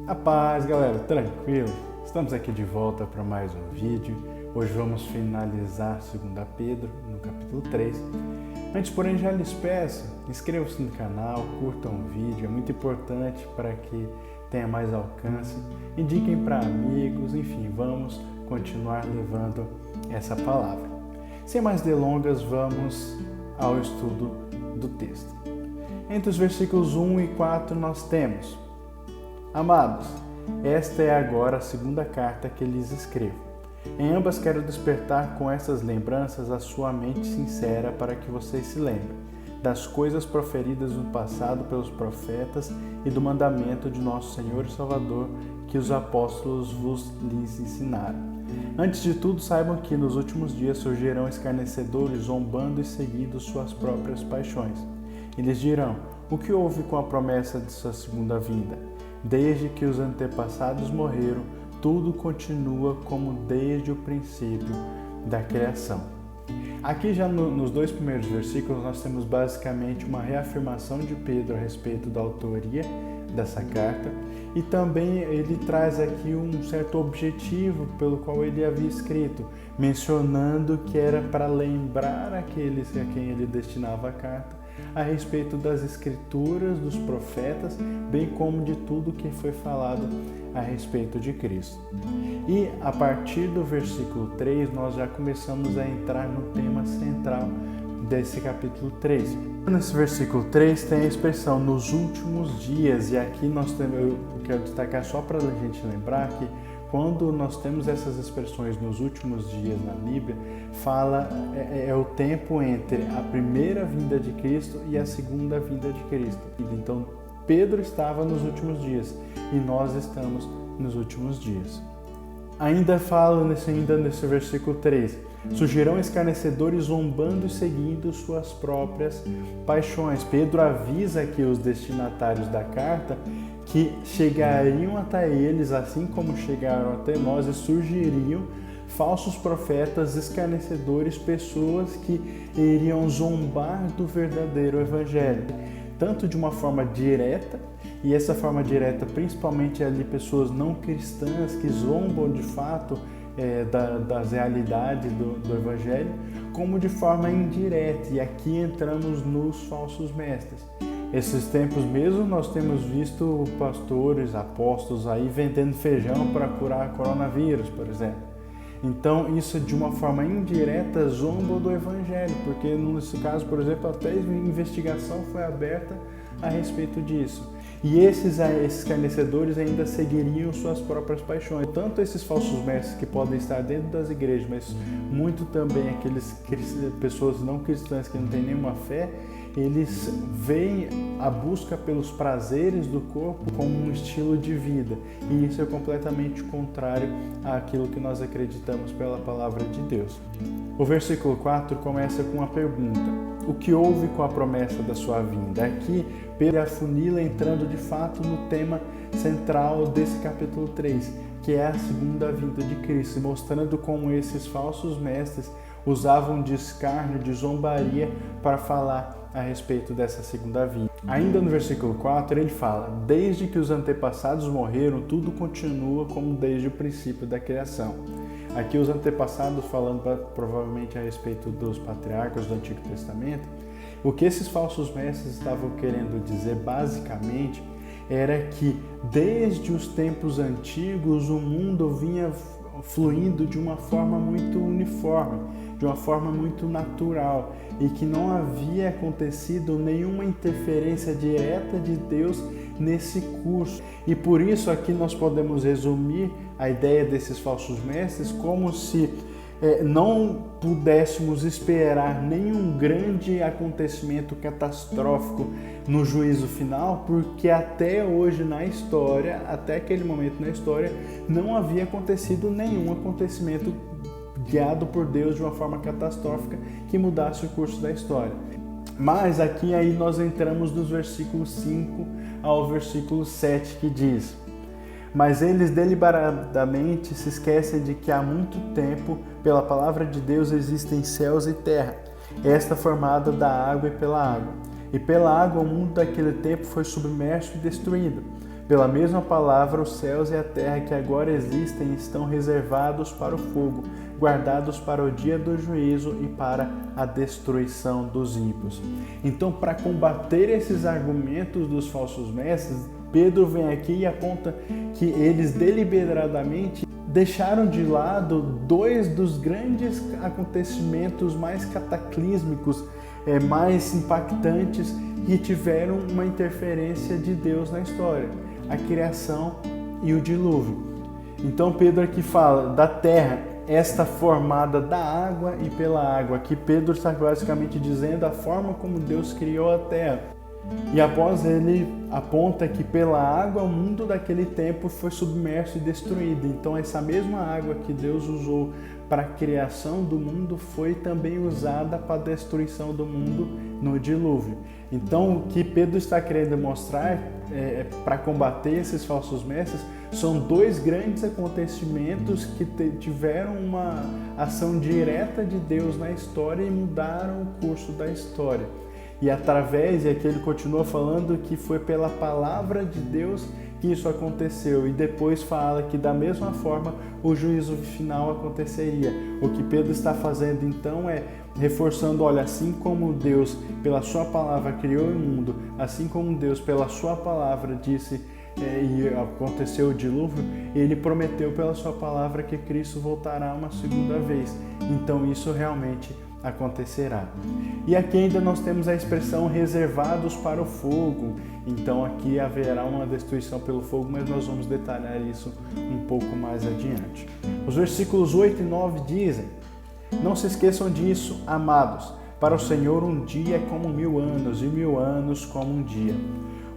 A paz, galera, tranquilo? Estamos aqui de volta para mais um vídeo. Hoje vamos finalizar 2 Pedro, no capítulo 3. Antes, porém, já lhes peço, inscrevam-se no canal, curtam o vídeo, é muito importante para que tenha mais alcance. Indiquem para amigos, enfim, vamos continuar levando essa palavra. Sem mais delongas, vamos ao estudo do texto. Entre os versículos 1 e 4 nós temos: Amados, esta é agora a segunda carta que lhes escrevo. Em ambas quero despertar com essas lembranças a sua mente sincera para que vocês se lembrem das coisas proferidas no passado pelos profetas e do mandamento de nosso Senhor e Salvador que os apóstolos lhes ensinaram. Antes de tudo, saibam que nos últimos dias surgirão escarnecedores zombando e seguindo suas próprias paixões. Eles dirão: o que houve com a promessa de sua segunda vinda? Desde que os antepassados morreram, tudo continua como desde o princípio da criação. Aqui já nos dois primeiros versículos nós temos basicamente uma reafirmação de Pedro a respeito da autoria dessa carta, e também ele traz aqui um certo objetivo pelo qual ele havia escrito, mencionando que era para lembrar aqueles a quem ele destinava a carta a respeito das escrituras, dos profetas, bem como de tudo que foi falado a respeito de Cristo. E a partir do versículo 3 nós já começamos a entrar no tema central desse capítulo 3. Nesse versículo 3 tem a expressão nos últimos dias, e aqui eu quero destacar só para a gente lembrar que quando nós temos essas expressões nos últimos dias na Bíblia, é o tempo entre a primeira vinda de Cristo e a segunda vinda de Cristo. Então, Pedro estava nos últimos dias e nós estamos nos últimos dias. Ainda fala nesse versículo 3, surgirão escarnecedores zombando e seguindo suas próprias paixões. Pedro avisa aqui os destinatários da carta que chegariam até eles, assim como chegaram até nós, e surgiriam falsos profetas, escarnecedores, pessoas que iriam zombar do verdadeiro evangelho, tanto de uma forma direta, e essa forma direta principalmente é ali pessoas não cristãs que zombam de fato das realidades do evangelho, como de forma indireta, e aqui entramos nos falsos mestres. Esses tempos mesmo nós temos visto pastores, apóstolos aí vendendo feijão para curar coronavírus, por exemplo. Então isso de uma forma indireta zomba do evangelho, porque nesse caso, por exemplo, até investigação foi aberta a respeito disso. E esses escarnecedores ainda seguiriam suas próprias paixões. Tanto esses falsos mestres que podem estar dentro das igrejas, mas muito também aqueles pessoas não cristãs que não têm nenhuma fé, eles veem a busca pelos prazeres do corpo como um estilo de vida. E isso é completamente contrário àquilo que nós acreditamos pela palavra de Deus. O versículo 4 começa com uma pergunta: o que houve com a promessa da sua vinda? Aqui Pedro afunila entrando de fato no tema central desse capítulo 3, que é a segunda vinda de Cristo, mostrando como esses falsos mestres usavam de escárnio, de zombaria para falar a respeito dessa segunda vinda. Ainda no versículo 4 ele fala: desde que os antepassados morreram, tudo continua como desde o princípio da criação. Aqui os antepassados falando provavelmente a respeito dos patriarcas do Antigo Testamento. O que esses falsos mestres estavam querendo dizer basicamente era que desde os tempos antigos o mundo vinha fluindo de uma forma muito uniforme, de uma forma muito natural, e que não havia acontecido nenhuma interferência direta de Deus nesse curso. E por isso aqui nós podemos resumir a ideia desses falsos mestres como se não pudéssemos esperar nenhum grande acontecimento catastrófico no juízo final, porque até hoje na história, até aquele momento na história, não havia acontecido nenhum acontecimento guiado por Deus de uma forma catastrófica que mudasse o curso da história. Mas aqui aí nós entramos dos versículos 5 ao versículo 7, que diz: mas eles deliberadamente se esquecem de que há muito tempo, pela palavra de Deus, existem céus e terra, esta formada da água e pela água. E pela água o mundo daquele tempo foi submerso e destruído. Pela mesma palavra, os céus e a terra que agora existem estão reservados para o fogo, guardados para o dia do juízo e para a destruição dos ímpios. Então, para combater esses argumentos dos falsos mestres, Pedro vem aqui e aponta que eles deliberadamente deixaram de lado dois dos grandes acontecimentos mais cataclísmicos, mais impactantes, que tiveram uma interferência de Deus na história: a criação e o dilúvio. Então Pedro aqui fala da terra, esta formada da água e pela água. Aqui Pedro está basicamente dizendo a forma como Deus criou a terra. E após ele aponta que pela água o mundo daquele tempo foi submerso e destruído. Então essa mesma água que Deus usou para a criação do mundo foi também usada para a destruição do mundo no dilúvio. Então o que Pedro está querendo mostrar para combater esses falsos mestres são dois grandes acontecimentos que tiveram uma ação direta de Deus na história e mudaram o curso da história. E através, e aqui ele continua falando que foi pela palavra de Deus que isso aconteceu. E depois fala que da mesma forma o juízo final aconteceria. O que Pedro está fazendo então é reforçando, olha, assim como Deus pela sua palavra criou o mundo, assim como Deus pela sua palavra disse e aconteceu o dilúvio, ele prometeu pela sua palavra que Cristo voltará uma segunda vez. Então isso realmente acontecerá. E aqui ainda nós temos a expressão reservados para o fogo. Então aqui haverá uma destruição pelo fogo, mas nós vamos detalhar isso um pouco mais adiante. Os versículos 8 e 9 dizem: não se esqueçam disso, amados, para o Senhor um dia é como 1000 anos e 1000 anos como um dia.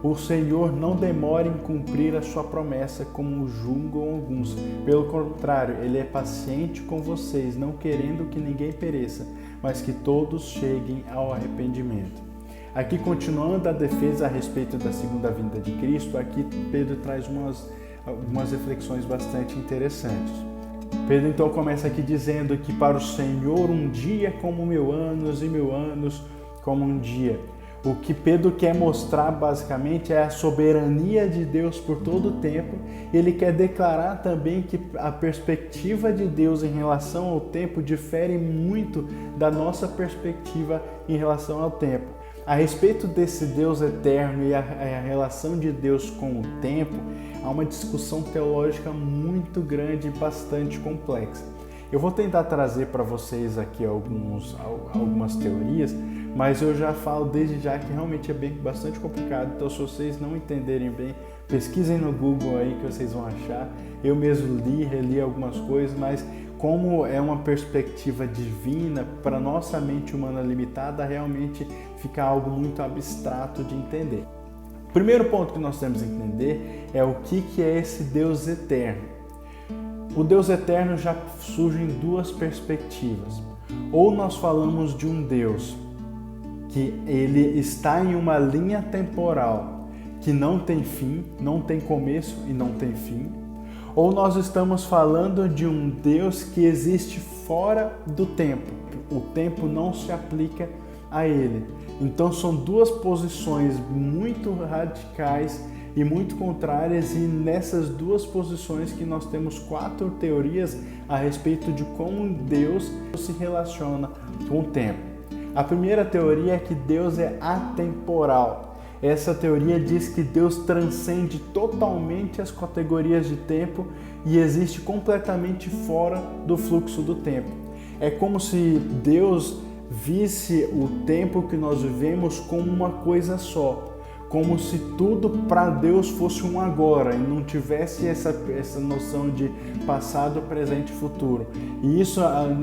O Senhor não demora em cumprir a sua promessa, como julgam alguns. Pelo contrário, Ele é paciente com vocês, não querendo que ninguém pereça, mas que todos cheguem ao arrependimento. Aqui, continuando a defesa a respeito da segunda vinda de Cristo, aqui Pedro traz algumas reflexões bastante interessantes. Pedro então começa aqui dizendo que para o Senhor um dia é como 1000 anos e 1000 anos como um dia. O que Pedro quer mostrar basicamente é a soberania de Deus por todo o tempo. Ele quer declarar também que a perspectiva de Deus em relação ao tempo difere muito da nossa perspectiva em relação ao tempo. A respeito desse Deus eterno e a relação de Deus com o tempo, há uma discussão teológica muito grande e bastante complexa. Eu vou tentar trazer para vocês aqui algumas teorias, mas eu já falo desde já que realmente é bastante complicado. Então, se vocês não entenderem bem, pesquisem no Google aí que vocês vão achar. Eu mesmo reli algumas coisas, mas como é uma perspectiva divina, para nossa mente humana limitada, realmente fica algo muito abstrato de entender. O primeiro ponto que nós temos que entender é o que é esse Deus eterno. O Deus eterno já surge em duas perspectivas. Ou nós falamos de um Deus que ele está em uma linha temporal que não tem fim, não tem começo e não tem fim. Ou nós estamos falando de um Deus que existe fora do tempo. O tempo não se aplica a ele. Então são duas posições muito radicais e muito contrárias, e nessas duas posições que nós temos 4 teorias a respeito de como Deus se relaciona com o tempo. A primeira teoria é que Deus é atemporal. Essa teoria diz que Deus transcende totalmente as categorias de tempo e existe completamente fora do fluxo do tempo. É como se Deus visse o tempo que nós vivemos como uma coisa só. Como se tudo para Deus fosse um agora e não tivesse essa noção de passado, presente e futuro. E isso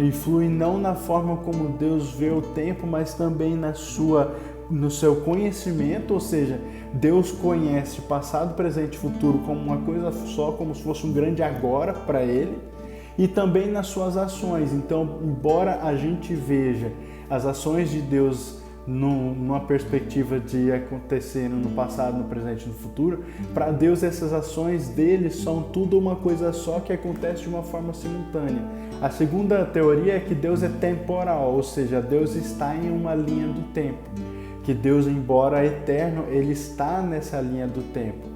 influi não na forma como Deus vê o tempo, mas também no seu conhecimento, ou seja, Deus conhece passado, presente e futuro como uma coisa só, como se fosse um grande agora para Ele, e também nas suas ações. Então, embora a gente veja as ações de Deus numa perspectiva de acontecerem no passado, no presente e no futuro, para Deus essas ações dele são tudo uma coisa só que acontece de uma forma simultânea. A segunda teoria é que Deus é temporal, ou seja, Deus está em uma linha do tempo, que Deus, embora eterno, ele está nessa linha do tempo.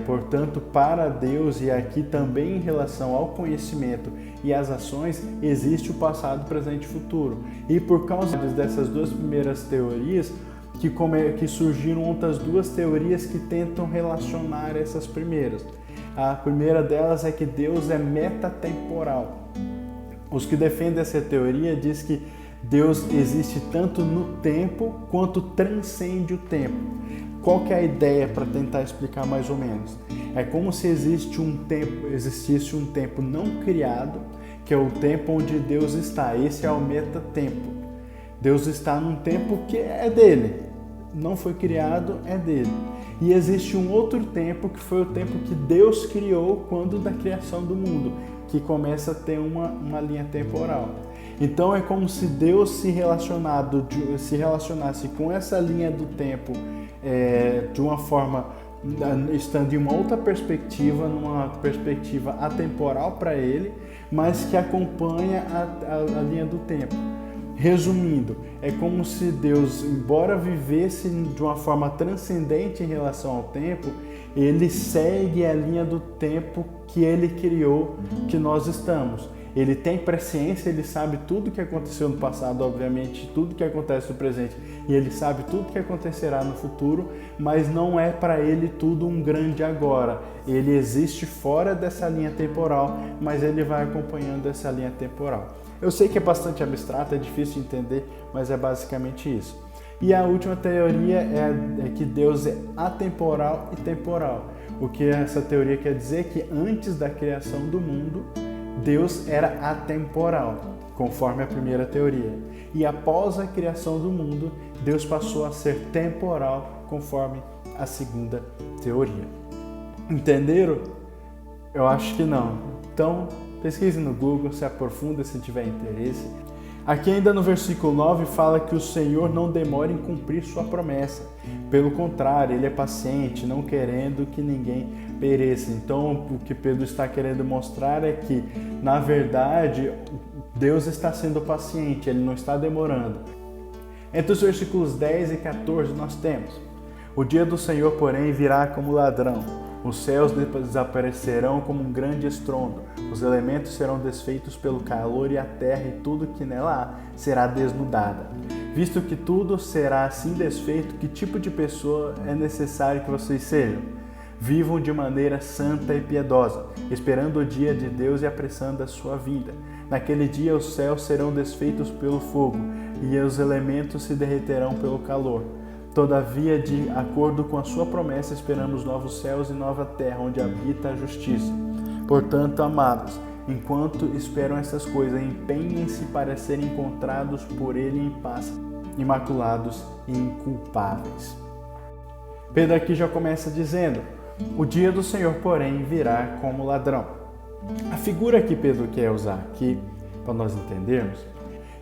Portanto, para Deus, e aqui também em relação ao conhecimento e às ações, existe o passado, presente e futuro. E por causa dessas duas primeiras teorias, que surgiram outras duas teorias que tentam relacionar essas primeiras. A primeira delas é que Deus é metatemporal. Os que defendem essa teoria diz que Deus existe tanto no tempo quanto transcende o tempo. Qual que é a ideia para tentar explicar mais ou menos? É como se existisse um tempo não criado, que é o tempo onde Deus está. Esse é o metatempo. Deus está num tempo que é dele, não foi criado, é dele. E existe um outro tempo que foi o tempo que Deus criou quando da criação do mundo, que começa a ter uma linha temporal. Então é como se Deus se relacionasse com essa linha do tempo de uma forma, estando em uma outra perspectiva, numa perspectiva atemporal para ele, mas que acompanha a linha do tempo. Resumindo, é como se Deus, embora vivesse de uma forma transcendente em relação ao tempo, ele segue a linha do tempo que ele criou, que nós estamos. Ele tem presciência, ele sabe tudo o que aconteceu no passado, obviamente, tudo que acontece no presente, e ele sabe tudo que acontecerá no futuro, mas não é para ele tudo um grande agora. Ele existe fora dessa linha temporal, mas ele vai acompanhando essa linha temporal. Eu sei que é bastante abstrato, é difícil de entender, mas é basicamente isso. E a última teoria é que Deus é atemporal e temporal. O que essa teoria quer dizer é que antes da criação do mundo, Deus era atemporal, conforme a primeira teoria. E após a criação do mundo, Deus passou a ser temporal, conforme a segunda teoria. Entenderam? Eu acho que não. Então, pesquise no Google, se aprofunda se tiver interesse. Aqui ainda no versículo 9 fala que o Senhor não demora em cumprir sua promessa. Pelo contrário, Ele é paciente, não querendo que ninguém pereça. Então, o que Pedro está querendo mostrar é que, na verdade, Deus está sendo paciente, Ele não está demorando. Entre os versículos 10 e 14 nós temos: o dia do Senhor, porém, virá como ladrão. Os céus desaparecerão como um grande estrondo, os elementos serão desfeitos pelo calor e a terra e tudo que nela há será desnudada. Visto que tudo será assim desfeito, que tipo de pessoa é necessário que vocês sejam? Vivam de maneira santa e piedosa, esperando o dia de Deus e apressando a sua vinda. Naquele dia os céus serão desfeitos pelo fogo e os elementos se derreterão pelo calor. Todavia, de acordo com a sua promessa, esperamos novos céus e nova terra, onde habita a justiça. Portanto, amados, enquanto esperam essas coisas, empenhem-se para serem encontrados por Ele em paz, imaculados e inculpáveis. Pedro aqui já começa dizendo: o dia do Senhor, porém, virá como ladrão. A figura que Pedro quer usar aqui, para nós entendermos,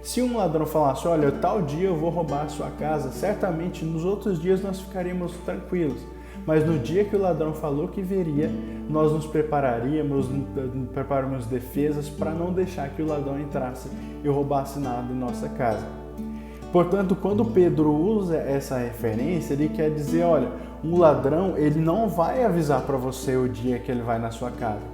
se um ladrão falasse: olha, tal dia eu vou roubar a sua casa, certamente nos outros dias nós ficaríamos tranquilos. Mas no dia que o ladrão falou que viria, nós nos preparamos defesas para não deixar que o ladrão entrasse e roubasse nada em nossa casa. Portanto, quando Pedro usa essa referência, ele quer dizer: olha, um ladrão, ele não vai avisar para você o dia que ele vai na sua casa.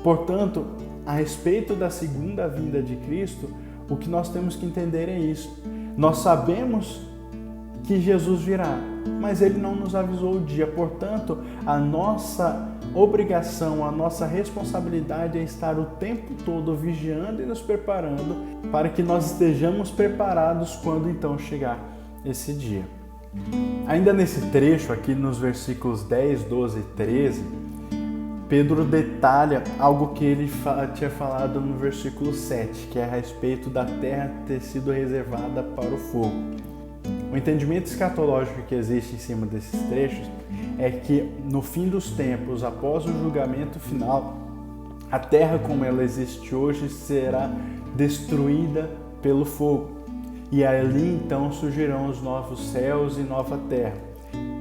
Portanto, a respeito da segunda vinda de Cristo, o que nós temos que entender é isso. Nós sabemos que Jesus virá, mas Ele não nos avisou o dia. Portanto, a nossa obrigação, a nossa responsabilidade é estar o tempo todo vigiando e nos preparando para que nós estejamos preparados quando então chegar esse dia. Ainda nesse trecho aqui, nos versículos 10, 12 e 13, Pedro detalha algo que ele tinha falado no versículo 7, que é a respeito da terra ter sido reservada para o fogo. O entendimento escatológico que existe em cima desses trechos é que no fim dos tempos, após o julgamento final, a terra como ela existe hoje será destruída pelo fogo. E ali então surgirão os novos céus e nova terra.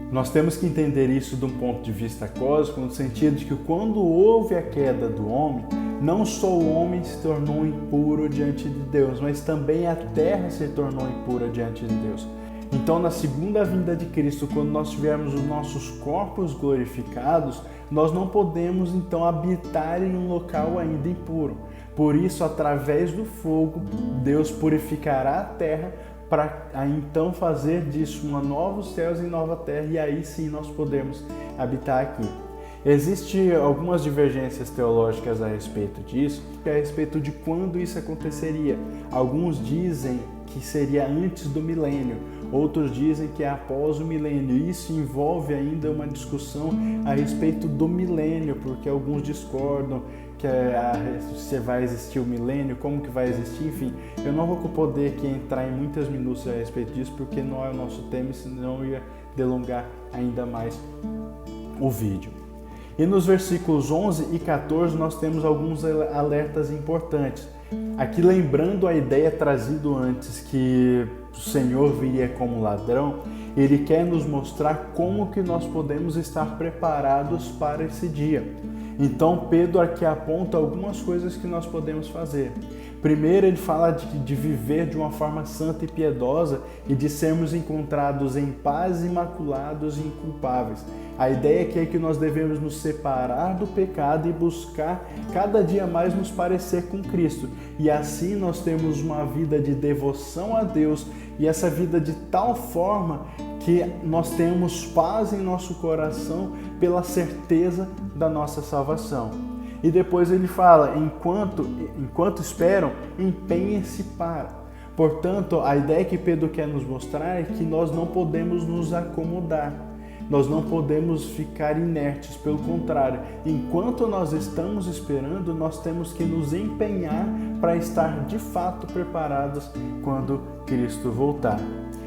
Nós temos que entender isso de um ponto de vista cósmico, no sentido de que quando houve a queda do homem, não só o homem se tornou impuro diante de Deus, mas também a terra se tornou impura diante de Deus. Então, na segunda vinda de Cristo, quando nós tivermos os nossos corpos glorificados, nós não podemos então habitar em um local ainda impuro. Por isso, através do fogo, Deus purificará a terra para então fazer disso uma novos céus e nova terra, e aí sim nós podemos habitar aqui. Existem algumas divergências teológicas a respeito disso, a respeito de quando isso aconteceria. Alguns dizem que seria antes do milênio, outros dizem que é após o milênio. Isso envolve ainda uma discussão a respeito do milênio, porque alguns discordam que se vai existir o milênio, como que vai existir, enfim. Eu não vou poder aqui entrar em muitas minúcias a respeito disso, porque não é o nosso tema, senão eu ia delongar ainda mais o vídeo. E nos versículos 11 e 14 nós temos alguns alertas importantes. Aqui lembrando a ideia trazida antes, que o Senhor viria como ladrão, Ele quer nos mostrar como que nós podemos estar preparados para esse dia. Então Pedro aqui aponta algumas coisas que nós podemos fazer. Primeiro, ele fala de viver de uma forma santa e piedosa e de sermos encontrados em paz, imaculados e inculpáveis. A ideia aqui é que nós devemos nos separar do pecado e buscar cada dia mais nos parecer com Cristo. E assim nós temos uma vida de devoção a Deus, e essa vida de tal forma que nós temos paz em nosso coração pela certeza da nossa salvação. E depois ele fala, enquanto esperam, empenhem-se para. Portanto, a ideia que Pedro quer nos mostrar é que nós não podemos nos acomodar. Nós não podemos ficar inertes, pelo contrário. Enquanto nós estamos esperando, nós temos que nos empenhar para estar de fato preparados quando Cristo voltar.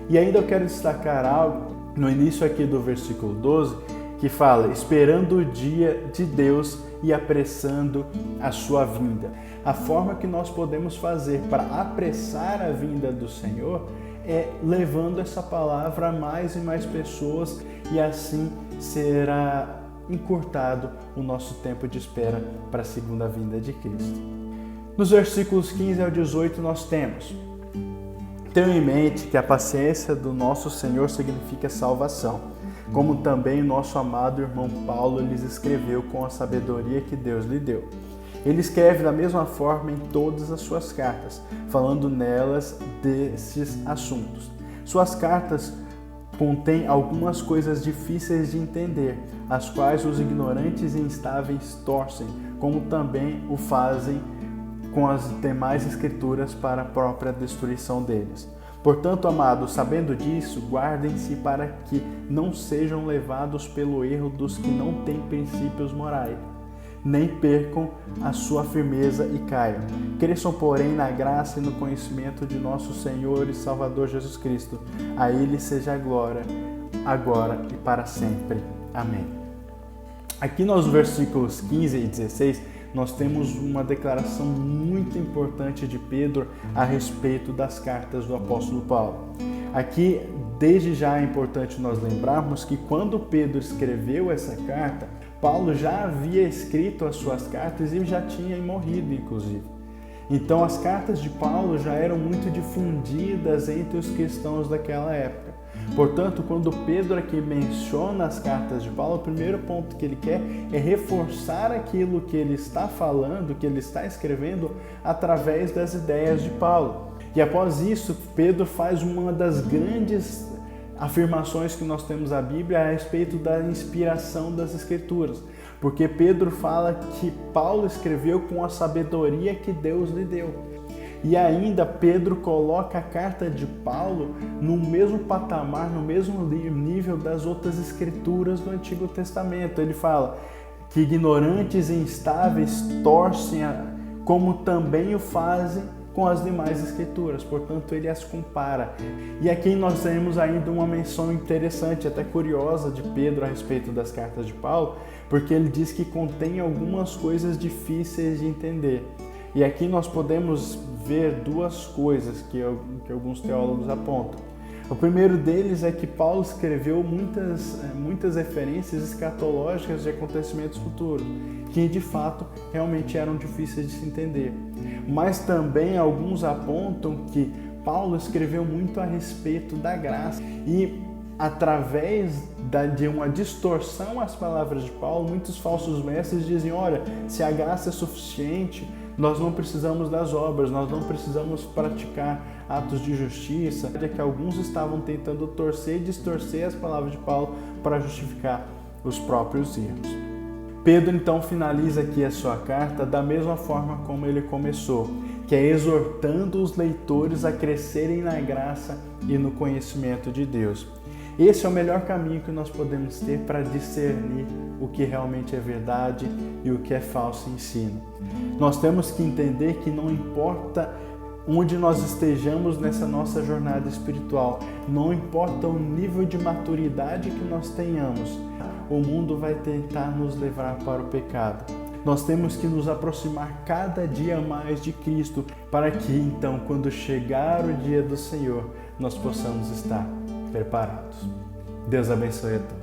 E ainda eu quero destacar algo no início aqui do versículo 12, que fala, esperando o dia de Deus e apressando a sua vinda. A forma que nós podemos fazer para apressar a vinda do Senhor é levando essa palavra a mais e mais pessoas, e assim será encurtado o nosso tempo de espera para a segunda vinda de Cristo. Nos versículos 15 ao 18 nós temos: tenham em mente que a paciência do nosso Senhor significa salvação, como também o nosso amado irmão Paulo lhes escreveu com a sabedoria que Deus lhe deu. Ele escreve da mesma forma em todas as suas cartas, falando nelas desses assuntos. Suas cartas contêm algumas coisas difíceis de entender, as quais os ignorantes e instáveis torcem, como também o fazem com as demais escrituras para a própria destruição deles. Portanto, amados, sabendo disso, guardem-se para que não sejam levados pelo erro dos que não têm princípios morais, nem percam a sua firmeza e caiam. Cresçam, porém, na graça e no conhecimento de nosso Senhor e Salvador Jesus Cristo. A Ele seja a glória, agora e para sempre. Amém. Aqui nos versículos 15 e 16, nós temos uma declaração muito importante de Pedro a respeito das cartas do apóstolo Paulo. Aqui, desde já é importante nós lembrarmos que quando Pedro escreveu essa carta, Paulo já havia escrito as suas cartas e já tinha morrido, inclusive. Então, as cartas de Paulo já eram muito difundidas entre os cristãos daquela época. Portanto, quando Pedro aqui menciona as cartas de Paulo, o primeiro ponto que ele quer é reforçar aquilo que ele está falando, que ele está escrevendo, através das ideias de Paulo. E após isso, Pedro faz uma das grandes afirmações que nós temos na Bíblia a respeito da inspiração das Escrituras. Porque Pedro fala que Paulo escreveu com a sabedoria que Deus lhe deu. E ainda Pedro coloca a carta de Paulo no mesmo patamar, no mesmo nível das outras escrituras do Antigo Testamento. Ele fala que ignorantes e instáveis torcem, como também o fazem com as demais escrituras. Portanto, ele as compara. E aqui nós temos ainda uma menção interessante, até curiosa, de Pedro a respeito das cartas de Paulo, porque ele diz que contém algumas coisas difíceis de entender. E aqui nós podemos ver duas coisas que alguns teólogos apontam. O primeiro deles é que Paulo escreveu muitas referências escatológicas de acontecimentos futuros, que de fato realmente eram difíceis de se entender. Mas também alguns apontam que Paulo escreveu muito a respeito da graça e através de uma distorção às palavras de Paulo, muitos falsos mestres dizem, olha, se a graça é suficiente, nós não precisamos das obras, nós não precisamos praticar atos de justiça. É que alguns estavam tentando torcer e distorcer as palavras de Paulo para justificar os próprios erros. Pedro então finaliza aqui a sua carta da mesma forma como ele começou, que é exortando os leitores a crescerem na graça e no conhecimento de Deus. Esse é o melhor caminho que nós podemos ter para discernir o que realmente é verdade e o que é falso ensino. Nós temos que entender que não importa onde nós estejamos nessa nossa jornada espiritual, não importa o nível de maturidade que nós tenhamos, o mundo vai tentar nos levar para o pecado. Nós temos que nos aproximar cada dia mais de Cristo para que então, quando chegar o dia do Senhor, nós possamos estar preparados. Deus abençoe a todos.